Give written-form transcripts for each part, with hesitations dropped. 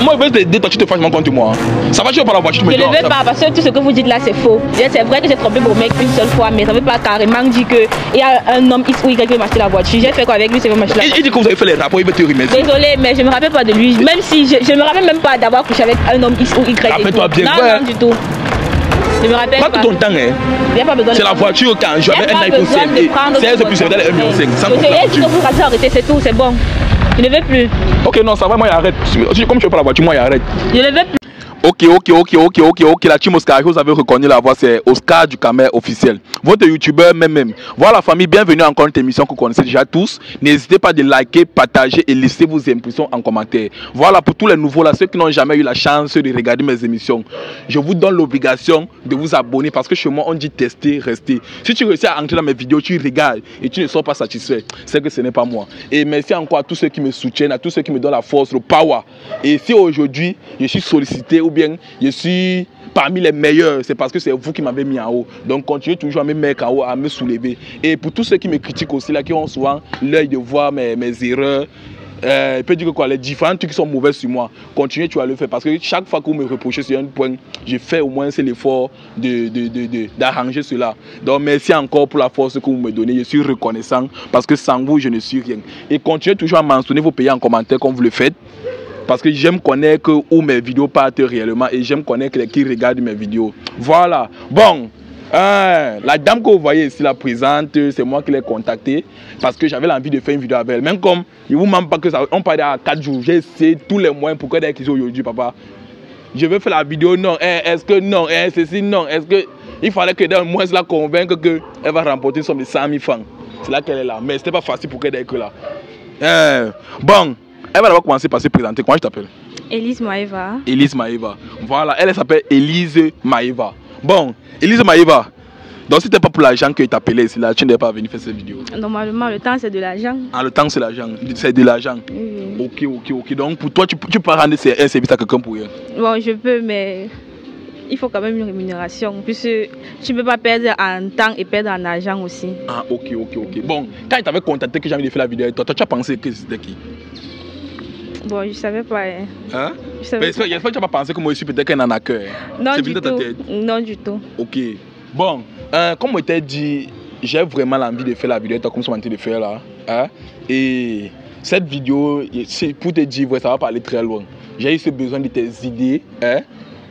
moi, je veux t'aider, toi, tu te fâches contre moi. Ça va, tu veux pas la voiture, tu me Je ne veux pas, parce que tout ce que vous dites là, c'est faux. C'est vrai que j'ai trompé mon mec une seule fois, mais ça ne veut pas carrément dire qu'il y a un homme X ou Y qui veut m'acheter la voiture. J'ai fait quoi avec lui, c'est veut m'acheter la voiture. Il dit que vous avez fait les rapports, il veut te remercier. Désolé, mais je ne me rappelle pas de lui. Même si je ne me rappelle même pas d'avoir couché avec un homme X ou Y. Rappelle-toi bien. Non, non, du tout. Je me rappelle pas. Pas tout ton temps, hein. C'est la voiture quand j'avais un iPhone 7 et 16 plus, c'est dans les 1,5 million. Sans je t'ai dit que vous arrêtez, c'est tout, c'est bon. Je ne veux plus. Ok, non, ça va, moi, j'arrête. Comme je veux pas la voiture, moi, j'arrête. Je ne veux plus. Ok, la team Oscar, vous avez reconnu la voix, c'est Oscar du Camer officiel. Votre youtubeur même. Voilà la famille, bienvenue encore à une émission que vous connaissez déjà tous. N'hésitez pas de liker, partager et laisser vos impressions en commentaire. Voilà pour tous les nouveaux là, ceux qui n'ont jamais eu la chance de regarder mes émissions. Je vous donne l'obligation de vous abonner parce que chez moi on dit tester, rester. Si tu réussis à entrer dans mes vidéos, tu regardes et tu ne sors pas satisfait, c'est que ce n'est pas moi. Et merci encore à tous ceux qui me soutiennent, à tous ceux qui me donnent la force, le power. Et si aujourd'hui je suis sollicité ou bien je suis parmi les meilleurs, c'est parce que c'est vous qui m'avez mis en haut. Donc continuez toujours à me mettre en haut, à me soulever. Et pour tous ceux qui me critiquent aussi, là, qui ont souvent l'œil de voir mes erreurs, je peux dire que quoi, les différents trucs qui sont mauvais sur moi, continuez tu vas le faire parce que chaque fois que vous me reprochez sur un point, je fais au moins l'effort d'arranger cela. Donc merci encore pour la force que vous me donnez, je suis reconnaissant parce que sans vous je ne suis rien. Et continuez toujours à mentionner vos pays en commentaire comme vous le faites. Parce que j'aime connaître où mes vidéos partent réellement et j'aime connaître qui regardent mes vidéos. Voilà. Bon, la dame que vous voyez ici, la présente, c'est moi qui l'ai contactée parce que j'avais l'envie de faire une vidéo avec elle. Même comme, il ne vous manque pas que ça, on parle à 4 jours. J'ai essayé tous les moyens pour qu'elle ait qu'ils aujourd'hui, papa. Je veux faire la vidéo, non. Est-ce que non, ceci, non. Est-ce que il fallait que d'un moins la convaincre qu'elle va remporter une somme de 100 000 francs. C'est là qu'elle est là. Mais ce n'était pas facile pour qu'elle ait que là. Bon. Elle va d'abord commencer par se présenter. Comment je t'appelle? Elise Maeva. Elise Maeva. Voilà, elle s'appelle Elise Maeva. Bon, Elise Maeva. Donc si t'es pas pour l'argent que tu t'appelais ici là, tu n'es pas venu faire cette vidéo. Normalement, le temps c'est de l'argent. Ah, le temps c'est l'argent. C'est de l'argent. Oui. Ok. Donc pour toi, tu peux rendre un service à quelqu'un pour rien? Bon, je peux, mais il faut quand même une rémunération. Puisque tu ne peux pas perdre en temps et perdre en argent aussi. Ah, ok. Bon, quand il t'avait contacté que j'ai envie de faire la vidéo avec toi, tu as pensé que c'était qui? Bon, je savais pas. Hein? Mais j'espère que tu n'as pas pensé que moi je suis peut-être qu'un arnaqueur. Non, du tout. Non, du tout. Ok. Bon, comme je t'ai dit, j'ai vraiment l'envie de faire la vidéo comme je suis en train de faire là. Hein? Et cette vidéo, pour te dire, ça va pas aller très loin. J'ai eu ce besoin de tes idées. Hein?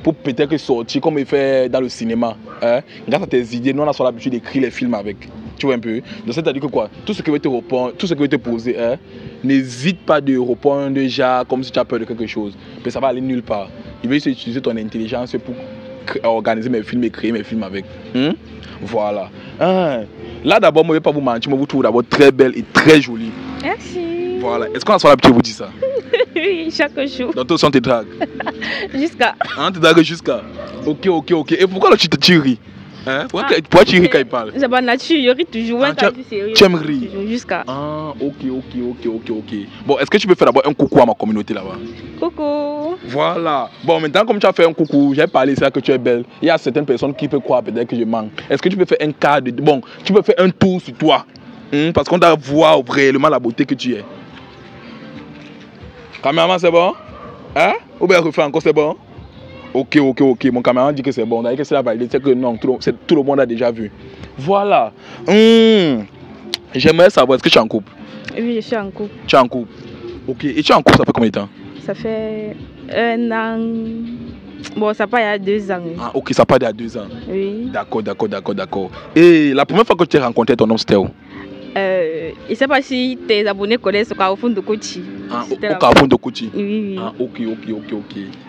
Pour peut-être sortir comme il fait dans le cinéma. Hein? Grâce à tes idées, nous on a sur l'habitude d'écrire les films avec. Tu vois un peu? Donc c'est-à-dire que quoi? Tout ce que je vais te répondre, tout ce que je vais te poser, hein? N'hésite pas de répondre déjà comme si tu as peur de quelque chose. Mais ça va aller nulle part. Je vais utiliser ton intelligence pour organiser mes films et créer mes films avec. Voilà. Là d'abord, moi je ne vais pas vous mentir, moi je vous trouve d'abord très belle et très jolie. Merci. Voilà. Est-ce qu'on a sur l'habitude de vous dire ça? Oui, chaque jour. Dans tous on te drague. Jusqu'à. Hein, tu dragues jusqu'à. Ok. Et pourquoi là, tu ris? Hein? Pourquoi tu ris quand il parle? C'est ma nature, je ris toujours. Tu aimes rire? Jusqu'à. Ah, ok. Bon, est-ce que tu peux faire d'abord un coucou à ma communauté là-bas? Coucou. Voilà. Bon, maintenant, comme tu as fait un coucou, j'ai parlé, c'est que tu es belle. Il y a certaines personnes qui peuvent croire peut-être que je manque. Est-ce que tu peux faire un cadre? Bon, tu peux faire un tour sur toi. Parce qu'on doit voir réellement la beauté que tu es. Caméraman, c'est bon? Hein? Ou bien refais encore, c'est bon? Ok. Mon caméraman dit que c'est bon. D'ailleurs, que c'est la validée, c'est que non, tout le monde a déjà vu. Voilà. J'aimerais savoir, est-ce que tu es en couple? Oui, je suis en couple. Tu es en couple? Ok. Et tu es en couple, ça fait combien de temps? Ça fait 1 an. Bon, ça part il y a 2 ans. Ah, ok, ça part il y a 2 ans. Oui. D'accord. Et la première fois que tu as rencontré ton homme, c'était où? Je ne sais pas si tes abonnés connaissent au Carrefour de Kochi. Ah, au Carrefour de Kochi? Oui. Ah, ok.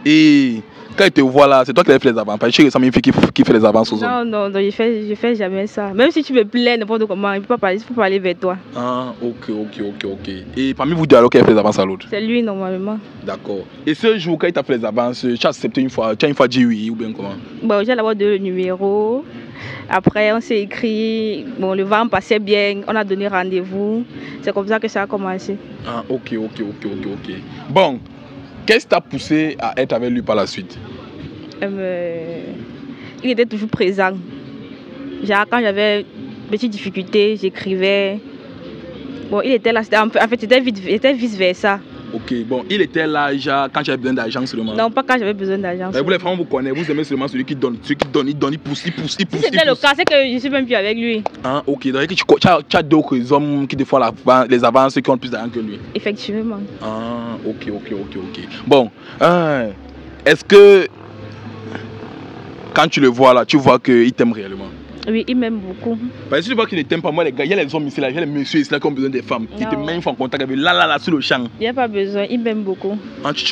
Et quand il te voit là, c'est toi qui as fait les avances. Parce que c'est une fille qui fait les avances aux hommes. Non, je fais jamais ça. Même si tu me plais n'importe comment, il faut parler vers toi. Ah, ok. Et parmi vous deux, alors qui a fait les avances à l'autre? C'est lui normalement. D'accord. Et ce jour, quand il t'a fait les avances, tu as accepté une fois, tu as une fois dit oui ou bien comment? Bon, j'ai d'abord donné le numéro. Après, on s'est écrit. Bon, le vent passait bien. On a donné rendez-vous. C'est comme ça que ça a commencé. Ah, ok. Bon, qu'est-ce qui t'a poussé à être avec lui par la suite? Il était toujours présent. Genre, quand j'avais une petite difficulté, j'écrivais. Bon, il était là. En fait, c'était vice-versa. Ok, bon, il était là déjà quand tu avais besoin d'argent seulement. Non, pas quand j'avais besoin d'argent. Vous les femmes vous connaissez, vous aimez seulement celui qui donne, il donne, il pousse. Si c'était le cas, c'est que je suis même plus avec lui. Ah, ok, donc tu as d'autres hommes qui te font les avances qui ont plus d'argent que lui. Effectivement. Ah, ok. Bon, est-ce que quand tu le vois là, tu vois qu'il t'aime réellement? Oui, il m'aime beaucoup. Parce que si tu vois qu'il ne t'aime pas, moi les gars, il y a les hommes ici là, il y a les messieurs ici là qui ont besoin des femmes. Qui te mettent en contact avec là sur le champ. Il n'y a pas besoin, il m'aime beaucoup.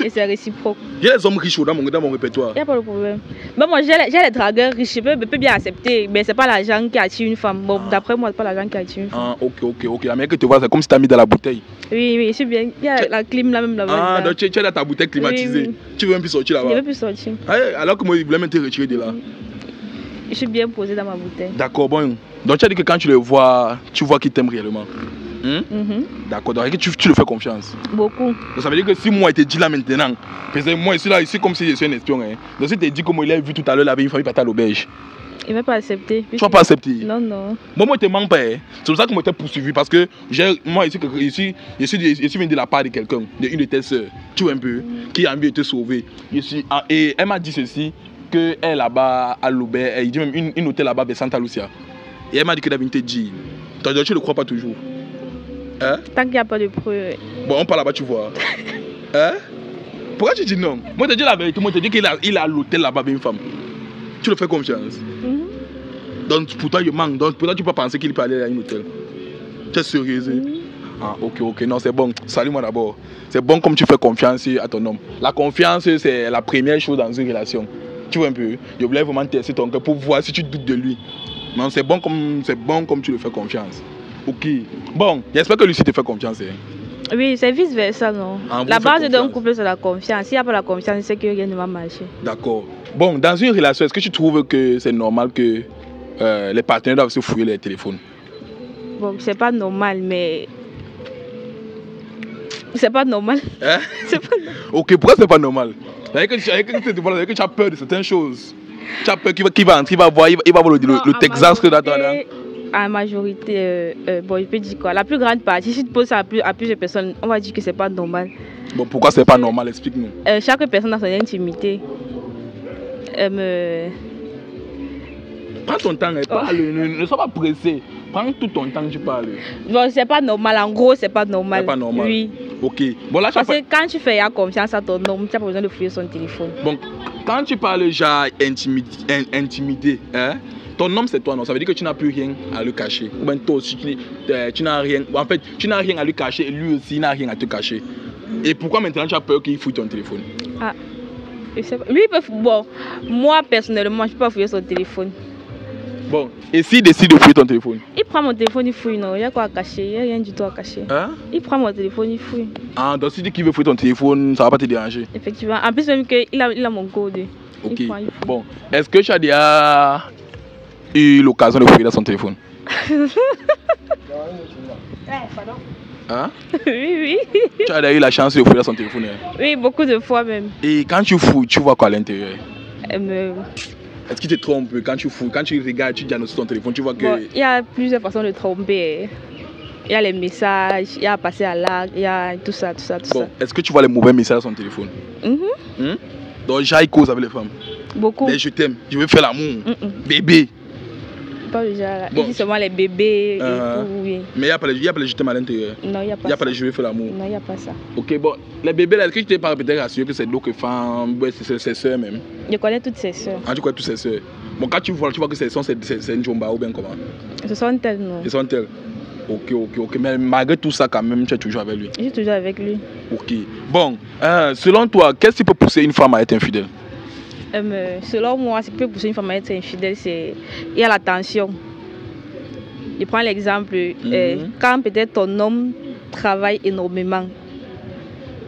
Et c'est réciproque. Il y a les hommes riches dans mon répertoire. Il n'y a pas de problème. Bon, moi j'ai les dragueurs riches, je peux bien accepter, mais c'est pas l'argent qui attire une femme. Bon, d'après moi, c'est pas l'argent qui attire une femme. Ah, ok. La mère que tu vois, c'est comme si tu as mis dans la bouteille. Oui, je suis bien. Il y a la clim là même là-bas. Ah, donc tu es dans ta bouteille climatisée. Oui. Tu veux même plus sortir là-bas? Je ne veux plus sortir. Ah, alors que moi, il voulait même te retirer de là. Je suis bien posée dans ma bouteille. D'accord, bon. Donc tu as dit que quand tu le vois, tu vois qu'il t'aime réellement. D'accord, donc tu le fais confiance. Beaucoup. Donc ça veut dire que si moi il te dit là maintenant, parce que moi ici comme si je suis un espion. Hein. Donc si tu te dis comme il a vu tout à l'heure avec une famille partie à l'auberge. Il ne va pas accepter. Tu vas pas accepter? Non. Moi il te manque pas. Hein. C'est pour ça que moi t'ai poursuivi parce que moi ici je suis venu de la part de quelqu'un, d'une de tes soeurs, tu vois un peu, qui a envie de te sauver. Et elle m'a dit ceci. Que elle là-bas à l'auberge, il dit même une hôtel là-bas de Santa Lucia. Et elle m'a dit que David te dit. Tu ne le crois pas toujours. Hein? Tant qu'il n'y a pas de preuve. Bon, on parle là-bas, tu vois. Hein? Pourquoi tu dis non? Moi, je te dis la vérité. Moi, je te dis qu'il a à l'hôtel là-bas avec une femme. Tu le fais confiance. Donc, pour toi, il manque. Donc, pour toi, tu peux penser qu'il peut aller à un hôtel. Tu es sérieuse? Ah, ok. Non, c'est bon. Salut-moi d'abord. C'est bon comme tu fais confiance à ton homme. La confiance, c'est la première chose dans une relation. Tu vois un peu, je voulais vraiment tester ton cœur pour voir si tu doutes de lui. Mais c'est bon comme tu le fais confiance. Ok. Bon, j'espère que Lucie te fait confiance. Hein. Oui, c'est vice versa, non. La base d'un couple, c'est la confiance. S'il n'y a pas la confiance, c'est que rien ne va marcher. D'accord. Bon, dans une relation, est-ce que tu trouves que c'est normal que les partenaires doivent se fouiller les téléphones? Bon, c'est pas normal, mais... C'est pas normal. Hein? C'est pas normal. Ok, pourquoi c'est pas normal? Avec que tu as peur de certaines choses. Tu as peur qu'il va entrer, il va voir le Texas que là-dedans. En majorité, bon, je peux dire quoi? La plus grande partie, si tu poses ça à plusieurs personnes, on va dire que c'est pas normal. Bon, pourquoi c'est pas normal? Explique-nous. Chaque personne a son intimité. Prends ton temps, parle, ne sois pas pressé. Prends tout ton temps, tu parles. Bon, c'est pas normal, en gros, c'est pas normal. C'est pas normal. Oui. Ok. Bon, là, parce que quand tu fais confiance à ton homme, tu n'as pas besoin de fouiller son téléphone. Bon, quand tu parles genre intimidé, hein, ton homme c'est toi, non? Ça veut dire que tu n'as plus rien à le cacher. Ou bien toi aussi, tu n'as rien. En fait, tu n'as rien à lui cacher et lui aussi n'a rien à te cacher. Et pourquoi maintenant tu as peur qu'il fouille ton téléphone? Ah, je sais pas. Lui, il peut. Bon, moi personnellement, je ne peux pas fouiller son téléphone. Bon, et s'il décide de fouiller ton téléphone? Il prend mon téléphone, il fouille, non? Il y a quoi à cacher? Il n'y a rien du tout à cacher. Hein? Il prend mon téléphone, il fouille. Ah, donc s'il dit qu'il veut fouiller ton téléphone, ça ne va pas te déranger? Effectivement. En plus, même qu'il a mon code. Ok. Bon, est-ce que tu as déjà eu l'occasion de fouiller dans son téléphone? Hein? Oui. Tu as déjà eu la chance de fouiller dans son téléphone? Hein? Oui, beaucoup de fois même. Et quand tu fouilles, tu vois quoi à l'intérieur? Est-ce qu'il te trompe quand tu fouilles, quand tu regardes, tu diagnostiques ton téléphone, tu vois que... Bon, il y a plusieurs façons de tromper. Il y a les messages, il y a passer à l'acte, il y a tout ça. Bon, est-ce que tu vois les mauvais messages sur ton téléphone? Donc, j'ai cause avec les femmes. Beaucoup. Mais je t'aime, je veux faire l'amour. Bébé. Pas le genre. Bon. Il dit seulement les bébés et tout, oui. Mais il n'y a pas les je t'aime à l'intérieur? Non, il n'y a pas ça. Il n'y a pas les je veux faire l'amour? Non, il n'y a pas ça. Ok, bon, les bébés là, est-ce que tu t'es pas peut-être rassuré que c'est d'autres femmes, c'est ses soeurs même? Je connais toutes ses soeurs. Ah, tu connais toutes ses soeurs? Bon, quand tu vois que c'est une jomba ou bien comment? Ce sont elles, non? Ce sont elles? Ok. Mais malgré tout ça, quand même, tu es toujours avec lui? Je suis toujours avec lui. Ok. Bon, selon toi, qu'est-ce qui peut pousser une femme à être infidèle? Selon moi, ce qui peut pousser une femme à être infidèle, c'est il y a la tension. Je prends l'exemple, quand peut-être ton homme travaille énormément,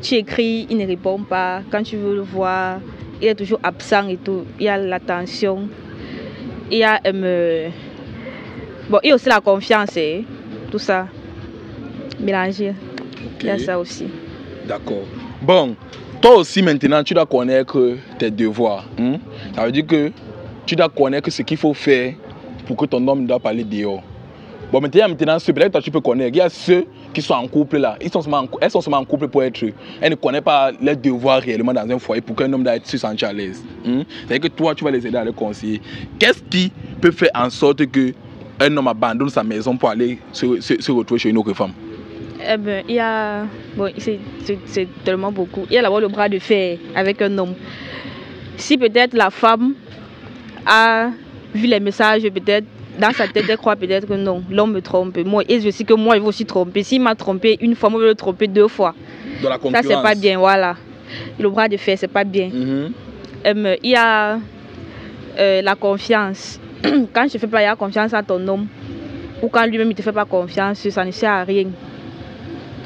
tu écris, il ne répond pas, quand tu veux le voir, il est toujours absent et tout, il y a la tension, il y a bon, il y a aussi la confiance, tout ça, mélangé, il y a ça aussi. D'accord. Bon, toi aussi maintenant, tu dois connaître tes devoirs. Ça veut dire que tu dois connaître ce qu'il faut faire pour que ton homme ne doit pas aller dehors. Bon, maintenant ceux, peut-être toi tu peux connaître. Il y a ceux qui sont en couple là. Elles sont seulement en couple pour être. Elles ne connaissent pas les devoirs réellement dans un foyer pour qu'un homme doit se sentir à l'aise. C'est-à-dire que toi, tu vas les aider à les conseiller. Qu'est-ce qui peut faire en sorte que un homme abandonne sa maison pour aller se retrouver chez une autre femme? Eh ben, il y a. Bon, c'est tellement beaucoup. Il y a d'abord le bras de fer avec un homme. Si peut-être la femme a vu les messages, peut-être dans sa tête, elle croit peut-être que non, l'homme me trompe. Moi, et je sais que moi, il va aussi tromper. S'il m'a trompé une fois, moi, je vais le tromper 2 fois. Dans la concurrence. Ça, c'est pas bien, voilà. Le bras de fer, c'est pas bien. Il y a la confiance. Quand je ne fais pas la confiance à ton homme, ou quand lui-même ne te fait pas confiance, ça ne sert à rien.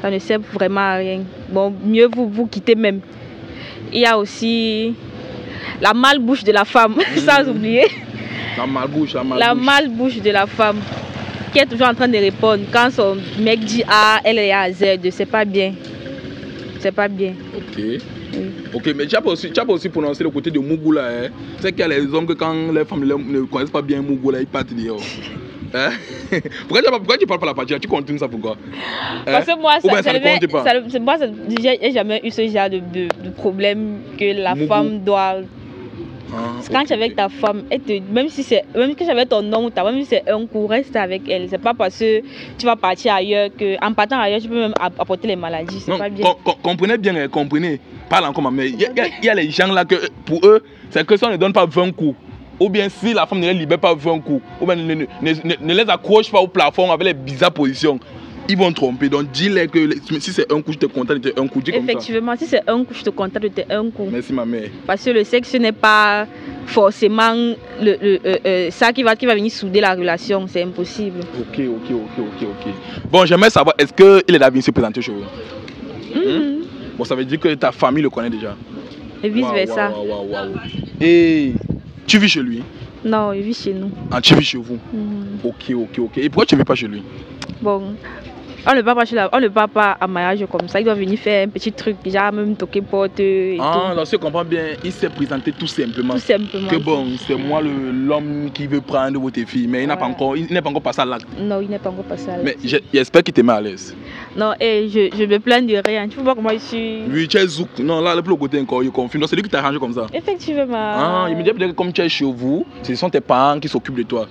Ça ne sert vraiment à rien. Bon, mieux vous quitter même. Il y a aussi la malbouche de la femme, sans oublier. La malbouche. La malbouche de la femme, qui est toujours en train de répondre. Quand son mec dit A, elle est à Z, c'est pas bien. C'est pas bien. Ok. Oui. Ok, mais tu as pas aussi prononcé le côté de Mougoula. Hein? Tu sais qu'il y a les hommes que quand les femmes ne connaissent pas bien Mougoula, ils partent dehors. Hein? Pourquoi tu parles pas la partie? Tu continues ça pourquoi? Parce que moi, moi, j'ai jamais eu ce genre de problème que la femme doit. Quand tu es avec ta femme, même que j'avais ton homme ou ta femme, même si c'est un coup, reste avec elle. C'est pas parce que tu vas partir ailleurs qu'en partant ailleurs, tu peux même apporter les maladies. C'est pas bien. Comprenez bien, comprenez. Parle encore, mais il y a les gens là que pour eux, c'est que si on ne donne pas 20 coups, ou bien si la femme ne les libère pas 20 coups, ou bien ne les accroche pas au plafond avec les bizarres positions, ils vont tromper. Donc dis-leur que si c'est un coup, je te contente de un coup. Dis effectivement, si c'est un coup, je te contente de un coup. Merci ma mère. Parce que le sexe n'est pas forcément ça qui va venir souder la relation, c'est impossible. Ok. Bon, j'aimerais savoir, est-ce qu'il est là venir se présenter chez vous? Bon, ça veut dire que ta famille le connaît déjà. Et vice-versa. Et tu vis chez lui? Non, il vit chez nous. Ah, tu vis chez vous? Ok. Et pourquoi tu ne vis pas chez lui? Bon, on ne part pas à mariage comme ça. Il doit venir faire un petit truc, déjà même toquer porte et tout. Donc je comprends bien, il s'est présenté tout simplement. Que bon, c'est moi l'homme qui veut prendre votre fille, mais il n'est pas encore passé à l'acte. Non, il n'est pas encore passé à l'acte. Mais j'espère qu'il te met à l'aise. Non, et je me plains de rien. Tu peux voir comment je suis. Oui, tu es zouk. Non, là, le côté encore, il confirme. Donc c'est lui qui t'a arrangé comme ça. Effectivement. Il me dit peut-être que comme tu es chez vous, ce sont tes parents qui s'occupent de toi.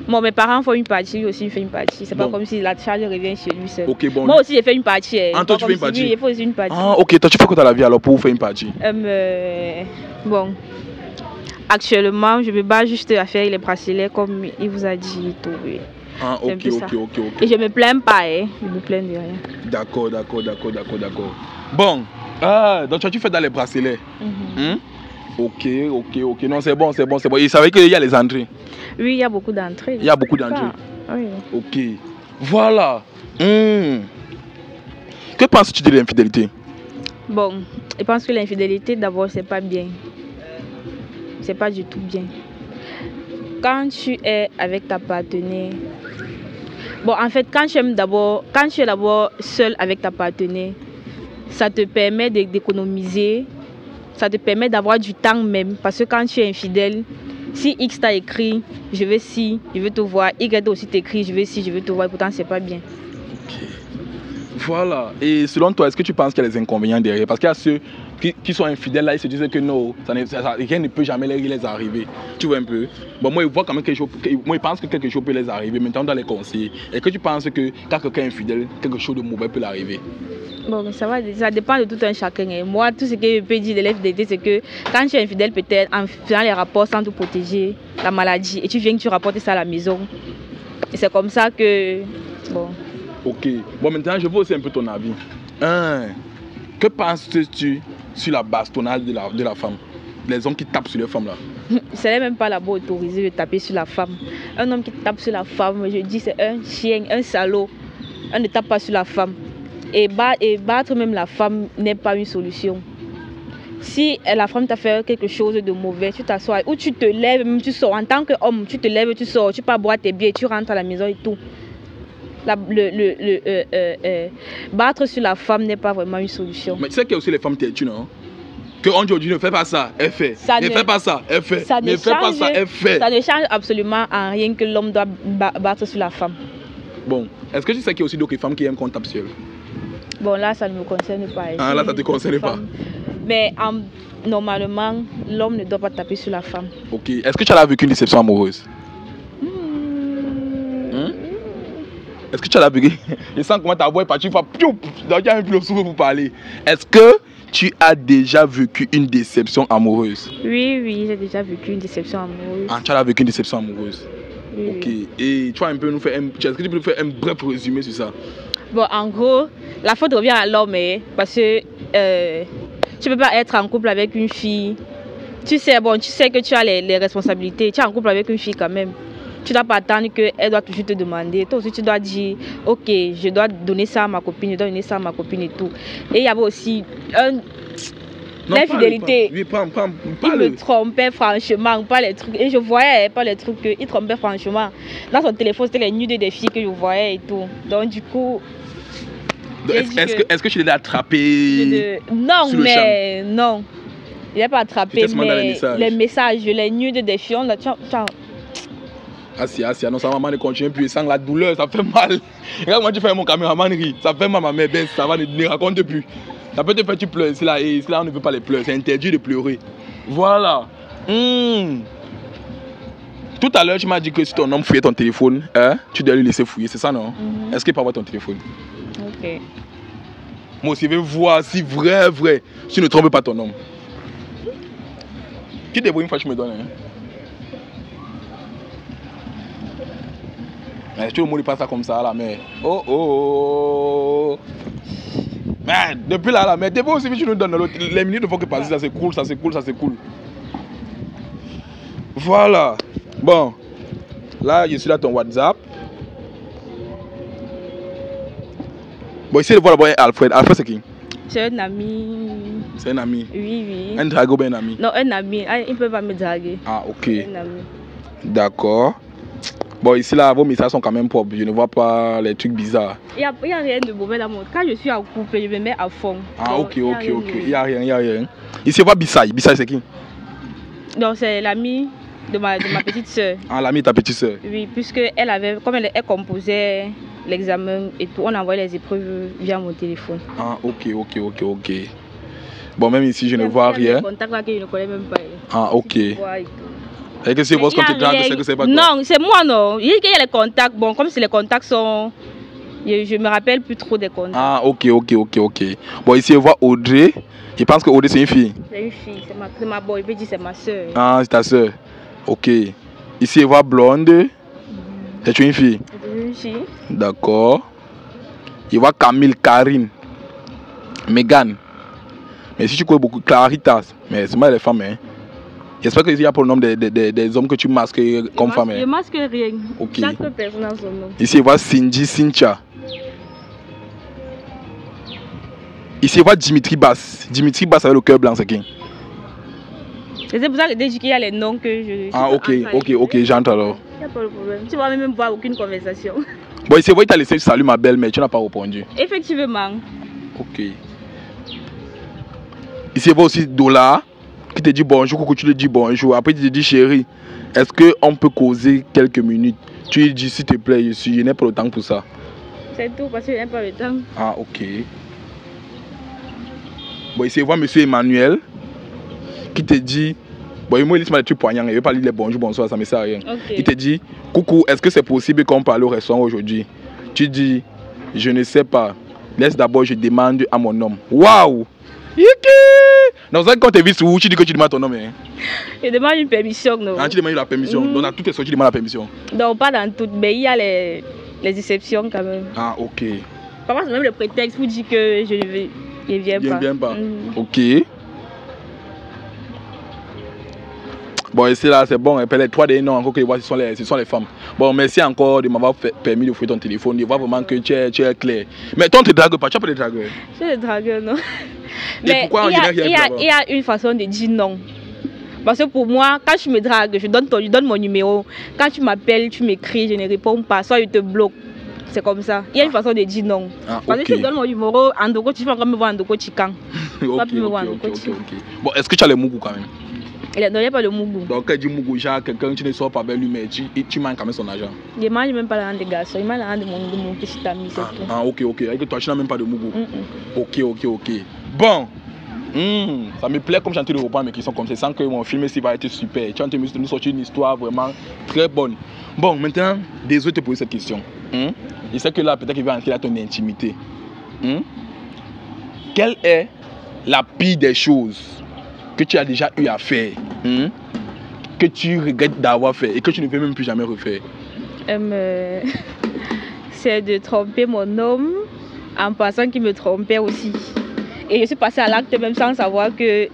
Bon, mes parents font une partie, lui aussi il fait une partie. C'est pas comme si la charge revient chez lui seul. Okay, bon. Moi aussi j'ai fait une partie. Toi tu fais une partie? Oui, il faut aussi une partie. Ok, toi tu fais quoi dans la vie alors pour faire une partie? Bon, actuellement je me bats juste à faire les bracelets comme il vous a dit et tout. Oui. Ok. Et je me plains pas, je me plains de rien. D'accord. Bon, donc tu fais dans les bracelets. Ok. Non, c'est bon. Il savait qu'il y a les entrées. Oui, il y a beaucoup d'entrées. Oui. Ok. Voilà. Que penses-tu de l'infidélité? Bon, je pense que l'infidélité, d'abord, c'est pas bien. C'est pas du tout bien. Quand tu es avec ta partenaire. Bon, en fait, quand tu es d'abord seul avec ta partenaire, ça te permet d'économiser. Ça te permet d'avoir du temps même. Parce que quand tu es infidèle, si X t'a écrit, je veux te voir. Y aussi t'écrit, je veux te voir. Pourtant, c'est pas bien. Ok. Voilà. Et selon toi, est-ce que tu penses qu'il y a des inconvénients derrière? Parce qu'il y a ceux qui sont infidèles là, ils se disent que non, rien ne peut jamais les arriver. Tu vois un peu? Bon, moi, je vois quand même quelque chose. Moi, je pense que quelque chose peut les arriver. Maintenant, on doit les conseiller. Est-ce que tu penses que quand quelqu'un est infidèle, quelque chose de mauvais peut l'arriver? Bon, ça dépend de tout un chacun. Moi, tout ce que je peux dire de l'infidélité, c'est que quand tu es infidèle, peut-être en faisant les rapports sans te protéger la maladie, et tu viens que tu rapportes ça à la maison. Et c'est comme ça que. Bon. Ok. Bon, maintenant, je veux aussi un peu ton avis. Que penses-tu sur la bastonnade de la femme? Les hommes qui tapent sur les femmes là. Ce n'est même pas là-bas autorisé de taper sur la femme. Un homme qui tape sur la femme, je dis, c'est un chien, un salaud. On ne tape pas sur la femme. Et battre même la femme n'est pas une solution. Si la femme t'a fait quelque chose de mauvais, tu t'assois ou tu te lèves, même tu sors. En tant qu'homme, tu te lèves, tu sors, tu peux boire tes billets, tu rentres à la maison et tout. Battre sur la femme n'est pas vraiment une solution. Mais tu sais qu'il y a aussi les femmes têtues, non? Qu'on dit ne fais pas ça, elle fait. Ne fais pas ça, elle fait. Ne fais pas ça, elle fait. Ça ne change absolument en rien que l'homme doit battre sur la femme. Bon, est-ce que tu sais qu'il y a aussi d'autres femmes qui aiment qu'on tape sur elles? Bon, là, ça ne me concerne pas. Ah, là, ça te concerne pas. Mais normalement, l'homme ne doit pas taper sur la femme. Ok. Est-ce que tu as vécu une déception amoureuse? Est-ce que tu as vécu? Je sens comment ta voix est partie. Tu n'as même plus le souffle pour parler. Est-ce que tu as déjà vécu une déception amoureuse? Oui, j'ai déjà vécu une déception amoureuse. Ah, tu as vécu une déception amoureuse. Oui, ok. oui. Et tu vas un peu nous faire est-ce que tu peux nous faire un bref résumé sur ça? Bon, en gros, la faute revient à l'homme, parce que tu ne peux pas être en couple avec une fille. Tu sais que tu as les responsabilités. Tu es en couple avec une fille quand même. Tu ne dois pas attendre qu'elle doit toujours te demander. Toi aussi, tu dois dire, ok, je dois donner ça à ma copine, je dois donner ça à ma copine et tout. Et il y avait aussi l'infidélité. Oui, parle. Il me trompait franchement, pas les trucs. Et je voyais pas les trucs qu'il trompait franchement. Dans son téléphone, c'était les nudes des filles que je voyais et tout. Donc du coup... Est-ce que tu l'as attrapé? Non, mais non. Il n'a pas attrapé, mais les messages, les nudes des filles, on a... Assia, non, ça va mal continuer, puis sans la douleur, ça fait mal. Regarde, moi, tu fais mon caméraman rire, ça fait mal, ma mère, ben, ça va ne raconte plus. Ça peut te faire tu pleures, et là, on ne veut pas les pleurer, c'est interdit de pleurer. Voilà. Tout à l'heure, tu m'as dit que si ton homme fouillait ton téléphone, tu dois lui laisser fouiller, c'est ça, non? Est-ce qu'il peut avoir ton téléphone? Ok. Moi aussi, je veux voir si vrai, tu ne trompes pas ton homme. Qui débrouille une fois, tu me donnes, tout le monde passe ça comme ça là, mais mais depuis là, mais depuis aussi tu nous donnes les minutes de fois que passer, ça c'est cool. Voilà. Bon, là je suis là ton WhatsApp. Bon, ici de voir d'abord Alfred. Alfred c'est qui? C'est un ami. C'est un ami? Oui. Un drague ou bien un ami? Non, un ami. Il ne peut pas me draguer. Ah, ok. Un ami. D'accord. Bon, ici là, vos messages sont quand même propres. Je ne vois pas les trucs bizarres. Il n'y a rien de mauvais dans mon... Quand je suis en couple, je me mets à fond. Ah, donc, ok. Il n'y a rien. Ici, on voit Bissaï. Bissaï, c'est qui? Non, c'est l'ami de ma petite soeur. Ah, l'ami de ta petite soeur? Oui, puisque comme elle composait l'examen et tout, on envoyait les épreuves via mon téléphone. Ah, ok. Bon, même ici, je ne vois rien. Il y a des contacts là que je ne connais même pas. Ah, ok. Et que c'est parce que tu dragues, c'est que c'est pas toi? Non, c'est moi, non. Il y a les contacts. Bon, comme si les contacts sont... Je me rappelle plus trop des contacts. Ah, ok. Bon, ici, on voit Audrey. Je pense que Audrey, c'est une fille. C'est une fille. C'est ma boy. Je peux dire c'est ma soeur. Ah, c'est ta soeur. Ok. Ici, on voit Blonde. C'est une fille? C'est une fille. D'accord. Il voit Camille, Karine, Megan. Mais si tu connais beaucoup, Claritas. Mais c'est moi les femmes, hein. J'espère qu'il y a pour le nombre des hommes que tu masques comme femme. Je masque rien. Ok. Chaque personne a son nom. Ici, il voit Cindy, Cynthia. Ici, il voit Dimitri Bass. Dimitri Bass avec le cœur blanc, c'est qui? C'est pour ça que dès qu'il y a les noms que je... Ah, ok, j'entre alors. Il n'y a pas de problème. Tu ne vas même voir aucune conversation. Bon, ici, il t'a laissé salut ma belle, mais tu n'as pas répondu. Effectivement. Ok. Ici, il voit aussi Dola. Qui te dit bonjour, coucou, tu lui dis bonjour. Après, tu te dis chérie, est-ce qu'on peut causer quelques minutes? Tu lui dis s'il te plaît, je n'ai pas le temps pour ça. C'est tout, parce que je n'ai pas le temps. Ah, ok. Bon, ici, on voit monsieur Emmanuel qui te dit, bon, moi, il laisse-moi les trucs poignants, il ne veut pas lire les bonjour, bonsoir, ça ne me sert à rien. Okay. Il te dit, coucou, est-ce que c'est possible qu'on parle au restaurant aujourd'hui? Tu dis, je ne sais pas. Laisse d'abord, je demande à mon homme. Waouh! Donc, quand tu es vu où tu dis que tu demandes ton nom, hein? Je demande une permission, non? Ah, tu demandes la permission. Donc, dans toutes les sorties, tu demandes la permission. Non, pas dans toutes, mais il y a les exceptions quand même. Ah, ok. Parfois, c'est même le prétexte pour dire que je ne viens pas. Ok. Bon, ici là, c'est bon. Les trois derniers noms encore que je vois, ce sont les femmes. Bon, merci encore de m'avoir permis de fouiller ton téléphone. Je vois vraiment que tu es clair. Mais toi, tu ne dragues pas, tu as pas de dragueur. Je suis dragueur, non. Mais pourquoi il y a une façon de dire non. Parce que pour moi, quand tu me dragues, je donne mon numéro. Quand tu m'appelles, tu m'écris, je ne réponds pas. Soit je te bloque. C'est comme ça. Il y a une façon de dire non. Parce que si tu donnes mon numéro, Andoko, tu fais encore me voir Andoko Chikan. Ok. Bon, est-ce que tu as les mougous quand même? Il n'y a pas de Mougou. Donc, quand il dit Mougou, genre, quelqu'un, tu ne sors pas avec lui, mais tu manges quand même son argent. Il ne mange même pas l'argent des garçons, il mange l'argent de mon petit ami, c'est tout. Ah, ok. Avec toi, tu n'as même pas de Mougou. Ok. Bon. Ça me plaît comme j'ai en train de reprendre mes questions comme ça, sans que mon film ici va être super. Tu es en train de nous sortir une histoire vraiment très bonne. Bon, maintenant, désolé de te poser cette question. Je sais que là, peut-être qu'il va entrer dans ton intimité. Quelle est la pire des choses que tu as déjà eu à faire, que tu regrettes d'avoir fait et que tu ne veux même plus jamais refaire? C'est de tromper mon homme en pensant qu'il me trompait aussi. Et je suis passée à l'acte même sans savoir que...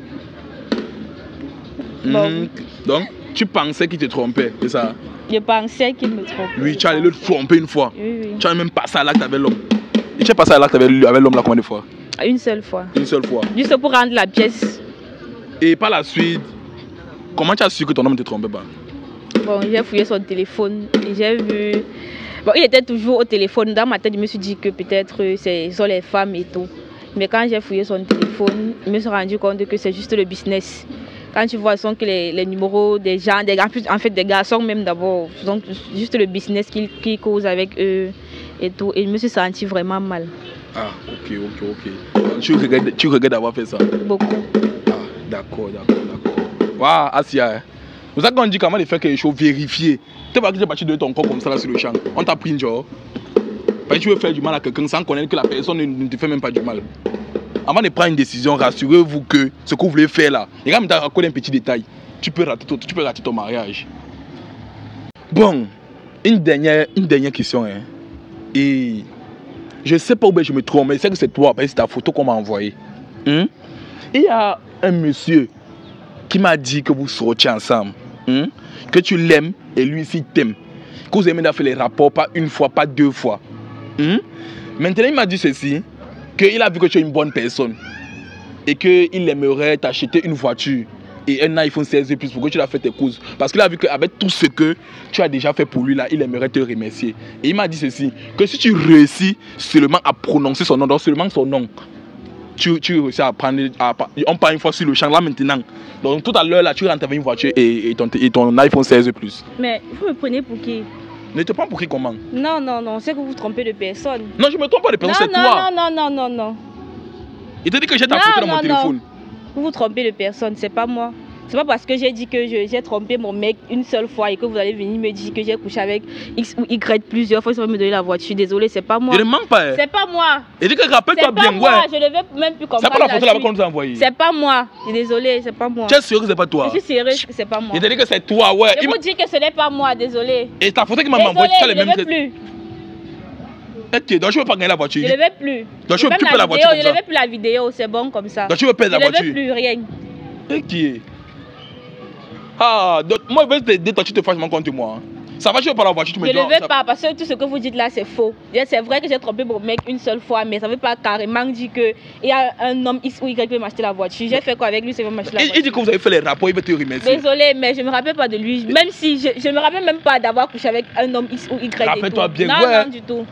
Bon. Donc, tu pensais qu'il te trompait, c'est ça? Je pensais qu'il me trompait. Oui, tu allais le tromper une fois. Oui. Tu as même passé à l'acte avec l'homme. Et tu es passé à l'acte avec l'homme là combien de fois? Une seule fois. Une seule fois. Juste pour rendre la pièce. Et par la suite, comment tu as su que ton homme ne te trompait pas? Bon, j'ai fouillé son téléphone et j'ai vu... Bon, il était toujours au téléphone. Dans ma tête, je me suis dit que peut-être ce sont les femmes et tout. Mais quand j'ai fouillé son téléphone, je me suis rendu compte que c'est juste le business. Quand tu vois, ce sont que les numéros des gens, en fait des garçons même d'abord, donc juste le business qui cause avec eux et tout. Et je me suis senti vraiment mal. Ah, ok. Tu regrettes d'avoir fait ça? Beaucoup. Ah, d'accord. Waouh, Asia. C'est ça qu'on dit comment de faire quelque chose vérifier. Tu vas pas que tu es parti de ton corps comme ça là sur le champ. On t'a pris une genre. Parce que tu veux faire du mal à quelqu'un sans connaître que la personne ne te fait même pas du mal. Avant de prendre une décision, rassurez-vous que ce que vous voulez faire là, et quand tu as encore un petit détail, tu peux rater ton mariage. Bon, une dernière question. Et je sais pas où je me trompe, mais je sais que c'est toi, parce que c'est ta photo qu'on m'a envoyée. Il y a un monsieur qui m'a dit que vous sortiez ensemble, que tu l'aimes et lui aussi t'aime, que vous aimez faire les rapports pas une fois, pas deux fois. Maintenant, il m'a dit ceci, qu'il a vu que tu es une bonne personne et qu'il aimerait t'acheter une voiture et un iPhone 16 Plus pour que tu l'as fait tes courses. Parce qu'il a vu qu'avec tout ce que tu as déjà fait pour lui, là, il aimerait te remercier. Et il m'a dit ceci, que si tu réussis seulement à prononcer son nom, donc seulement son nom, tu réussis à prendre, on part une fois sur le champ là maintenant. Donc tout à l'heure, là, tu rentres avec une voiture et ton iPhone 16 Plus. Mais vous me prenez pour qui? Ne te prends pour qui comment? Non, c'est que vous vous trompez de personne. Non, je me trompe pas de personne, c'est toi. Non. Il te dit que j'ai ta photo dans mon téléphone. Vous vous trompez de personne, c'est pas moi. C'est pas parce que j'ai dit que j'ai trompé mon mec une seule fois et que vous allez venir me dire que j'ai couché avec X ou Y plusieurs fois, ça va me donner la voiture. Désolé, c'est pas moi. Je ne mens pas. C'est pas moi. Il dit que rappelle-toi bien, moi. Je ne veux même plus comprendre. C'est pas la photo là qu'on nous a envoyée. C'est pas moi. Désolé, c'est pas moi. Tu es sûr que c'est pas toi? Je suis sérieuse que c'est pas moi. Il te dit que c'est toi, ouais. Je vous dis que ce n'est pas moi, désolé. Et ta photo qui m'a envoyée, tu as les mêmes. Je ne veux plus. Ok, donc je ne veux pas gagner la voiture. Je ne veux plus. Donc tu peux la voiture comme ça. Je ne veux plus la vidéo, c'est bon comme ça. Donc tu veux perdre la voiture. Je ne veux plus rien. Ok. Ah, donc moi je vais te dire, toi tu te fâches contre moi. Ça va, tu veux pas la voiture, tu me dis. Je ne veux pas parce que tout ce que vous dites là c'est faux. C'est vrai que j'ai trompé mon mec une seule fois, mais ça ne veut pas carrément dire qu'il y a un homme X ou Y qui veut m'acheter la voiture. J'ai fait quoi avec lui, c'est m'acheter la voiture. Il dit que vous avez fait les rapports, il veut te remercier. Désolé, mais je ne me rappelle pas de lui. Même si je ne me rappelle même pas d'avoir couché avec un homme X ou Y. Rappelle-toi bien, ouais. Non, du tout.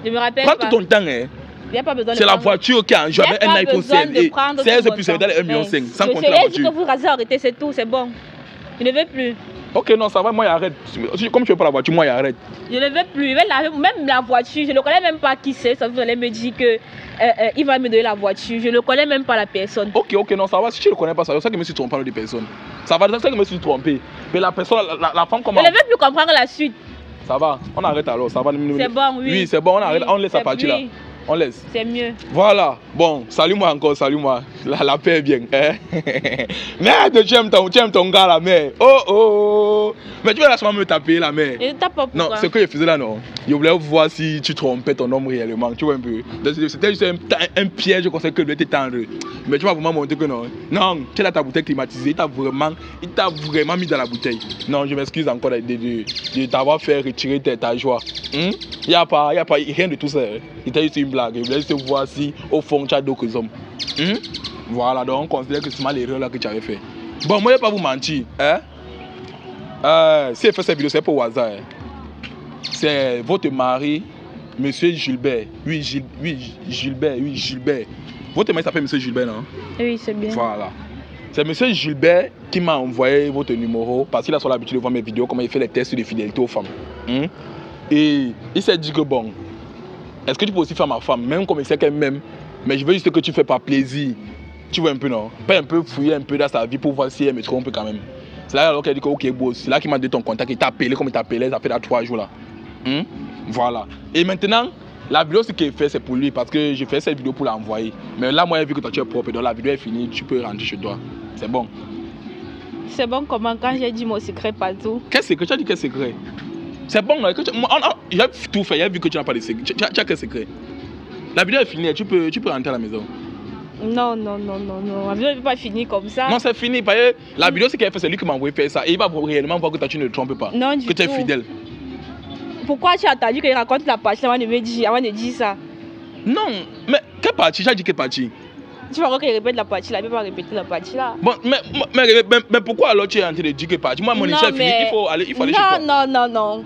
Je me rappelle pas. Prends tout ton temps, hein. C'est la voiture qui a j'avais un iPhone 16 et 16 Plus, ça veut dire 1,5 million sans compter la voiture. Je que vous rasez, arrêtez, c'est tout, c'est bon. Je ne veux plus. Ok, non, ça va, moi j'arrête. Comme je veux pas la voiture, moi j'arrête. Je ne veux plus. Même la voiture, je ne connais même pas qui c'est. Ça vous allez me dire que il va me donner la voiture. Je ne connais même pas la personne. Ok, non, ça va. Si tu ne connais pas ça, c'est ça que je me suis trompé de personne. Ça va, c'est ça que je me suis trompé. Mais la personne, la femme, comment? Je ne veux plus comprendre la suite. Ça va, on arrête alors, ça va. C'est bon, oui. Oui, c'est bon, on arrête, on laisse la partie là. On laisse. C'est mieux. Voilà. Bon, salut-moi encore, salut-moi. La paix est bien. Hein? Merde, tu aimes ton gars la mère. Oh. Mais tu vas lâcher me taper la mère. Je tape pas pourquoi. Non, ce que je faisais là, non. Je voulais voir si tu trompais ton homme réellement. Tu vois un peu. C'était juste un piège, je pensais que je devais t'étendre. Mais tu m'as vraiment montré que non. Non, tu as ta bouteille climatisée. Il t'a vraiment mis dans la bouteille. Non, je m'excuse encore de t'avoir fait retirer ta joie. Il n'y a pas rien de tout ça. C'était juste une blague. Je voulais juste voir si au fond tu as d'autres hommes. Voilà, donc on considère que c'est mal l'erreur là que tu avais fait. Bon, moi je ne vais pas vous mentir. Si elle fait cette vidéo, c'est pour hasard. C'est votre mari, monsieur Gilbert. Oui, Gilbert. Votre mari s'appelle monsieur Gilbert, non? Oui, c'est bien. Voilà. C'est monsieur Gilbert qui m'a envoyé votre numéro parce qu'il a sur l'habitude de voir mes vidéos, comment il fait les tests de fidélité aux femmes. Et il s'est dit que bon, est-ce que tu peux aussi faire ma femme, même comme il sait qu'elle m'aime, mais je veux juste que tu fais par plaisir. Tu vois un peu, non? Pas un peu fouiller un peu dans sa vie pour voir si elle me trompe quand même. C'est là alors qu'elle dit que ok boss, c'est là qu'il m'a donné ton contact, il t'a appelé comme il t'a appelé, ça fait là 3 jours là. Voilà. Et maintenant, la vidéo ce qu'il fait c'est pour lui parce que j'ai fait cette vidéo pour l'envoyer. Mais là moi j'ai vu que toi tu es propre et donc la vidéo est finie, tu peux rentrer chez toi. C'est bon. C'est bon comment quand j'ai dit mon secret partout? Quel secret? Tu as dit quel secret? C'est bon là, j'ai tout fait, j'ai vu que tu n'as pas de secret. Tu as quel secret? La vidéo est finie, tu peux rentrer à la maison. Non, la vidéo n'est pas finie comme ça. Non, c'est fini. Parce que la vidéo, c'est qu'elle fait, c'est lui qui m'a envoyé faire ça. Et il va réellement voir que toi, tu ne te trompes pas. Non, du que tu es tout. fidèle. Pourquoi tu as attendu qu'il raconte la partie avant de dire ça? Non, mais quelle partie? J'ai dit quelle partie? Tu vas voir qu'il répète la partie là, il ne peut pas répéter la partie là. Bon, mais pourquoi alors tu es en train de dire quelle partie? Moi, mon échelle est finie, il faut aller chez toi. Non.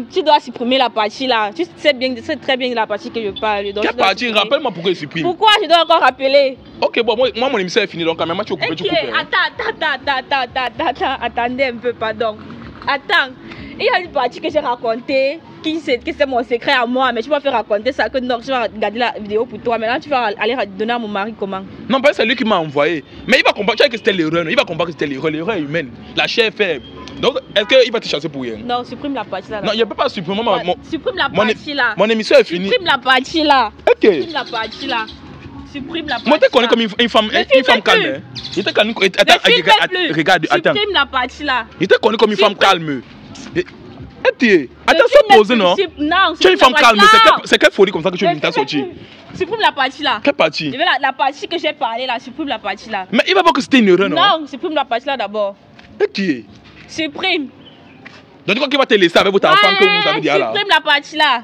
Tu dois supprimer la partie là. Tu sais très bien la partie que je parle. Donc quelle partie? Rappelle-moi pourquoi il supprime. Pourquoi je dois encore rappeler? Ok, bon, moi mon émission est finie, donc quand même, tu es occupé, tu coupes. Attends, attendez un peu, pardon. Attends, il y a une partie que j'ai racontée, que c'est mon secret à moi, mais tu vas faire raconter ça, que non, je vais regarder la vidéo pour toi, maintenant tu vas aller donner à mon mari comment? Non, parce que c'est lui qui m'a envoyé. Mais il va comprendre, tu sais que c'était l'erreur, il va comprendre que c'était l'erreur est humaine. La chair est faible. Donc, est-ce qu'il va te chasser pour rien? Non, supprime la partie là. Non, il ne peut pas supprimer. Supprime la partie là. Mon émission est finie. Supprime la partie là. Ok. Supprime la partie là. Supprime la partie. Moi, tu connais comme une femme calme. Il te connaît. Attends, regarde, attends. Supprime la partie là. Il te connaît comme une femme calme. Attends, sois posé, non? Non, tu es une femme calme. C'est quelle folie comme ça que tu m'as sorti? Supprime la partie là. Quelle partie? La partie que j'ai parlé là, supprime la partie là. Mais il va voir que c'était une erreur, non? Non, supprime la partie là d'abord. Ok. Supprime. Donc, tu crois qu'il va te laisser avec votre enfant que vous avez dit là? Supprime la partie là.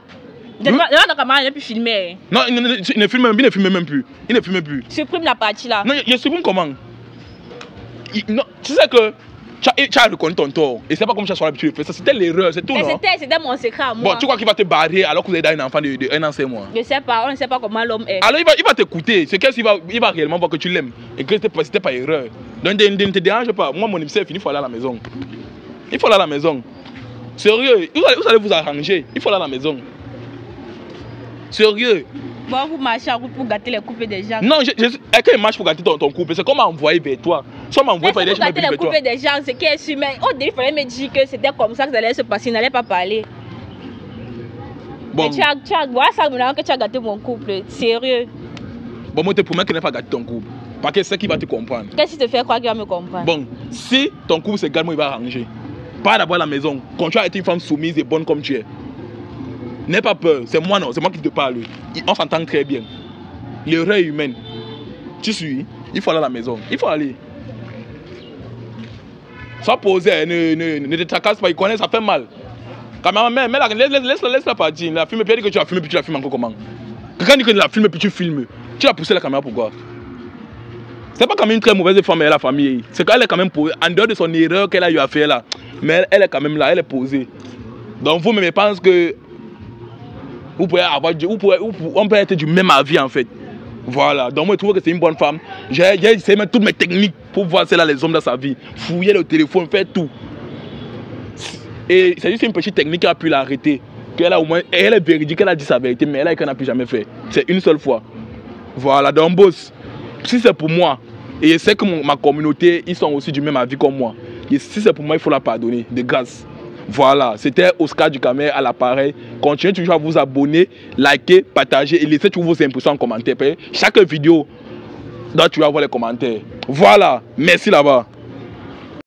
Là, la caméra, il n'a plus filmé. Non, il ne filme même plus. Il ne filme plus. Supprime la partie là. Non, il supprime comment? Non, tu sais que tu as reconnu ton tort. Et c'est pas comme tu as sur l'habitude de faire ça. C'était l'erreur, c'est tout, non? C'était mon secret à moi. Bon, tu crois qu'il va te barrer alors que vous êtes un enfant de 1 an, 5 mois? Je sais pas, on ne sait pas comment l'homme est. Alors il va t'écouter. C'est qu'il va réellement voir que tu l'aimes. Et que c'était pas erreur. Donc ne te dérange pas. Moi, mon émission est fini, il faut aller à la maison. Il faut aller à la maison. Sérieux, vous allez vous arranger. Il faut aller à la maison. Sérieux. Bon, vous marchez en route pour gâter les couples des gens. Non, quand il marche pour gâter ton couple, c'est comme envoyer vers toi. Soit m'envoyer par les gens. Gâter les couples des gens, c'est qui est sûr. Mais au début, il fallait me dire que c'était comme ça que ça allait se passer. Il n'allait pas parler. Bon. Mais voilà ça maintenant que tu as gâté mon couple. Sérieux. Bon, moi, je te promets qu'il n'a pas gâté ton couple. Parce que c'est qui va te comprendre. Qu'est-ce qui te fait croire qu'il va me comprendre? Bon, si ton couple c'est également, il va arranger. Pas d'abord à la maison. Quand tu as été une femme soumise et bonne comme tu es. N'aie pas peur, c'est moi non, c'est moi qui te parle. On s'entend très bien. L'erreur est humaine. Tu suis, il faut aller à la maison. Il faut aller. Sois posé, ne te tracasse pas, il connaît, ça fait mal. Laisse-la partir. La filme, puis elle dit que tu la filmes, puis tu la filmes encore comment? Quelqu'un dit que tu la filmes, puis tu filmes. Tu as poussé la caméra pourquoi? C'est pas quand même une très mauvaise femme, elle a la famille. C'est qu'elle est quand même posée, en dehors de son erreur qu'elle a eu à faire là. Mais elle est quand même là, elle est posée. Donc vous-même, je pense que vous pouvez avoir, on peut être du même avis en fait. Voilà, donc moi je trouve que c'est une bonne femme. J'ai essayé même toutes mes techniques pour voir celle-là les hommes dans sa vie. Fouiller le téléphone, faire tout. Et c'est juste une petite technique qui a pu l'arrêter. Qu'elle a au moins, elle est véridique, elle a dit sa vérité, mais elle n'a plus jamais fait. C'est une seule fois. Voilà, donc boss, si c'est pour moi, et je sais que ma communauté, ils sont aussi du même avis comme moi. Et si c'est pour moi, il faut la pardonner, de grâce. Voilà, c'était Oscar du Camer à l'appareil. Continuez toujours à vous abonner, liker, partager et laissez toujours vos impressions en commentaire. Chaque vidéo, là tu vas voir les commentaires. Voilà, merci là-bas.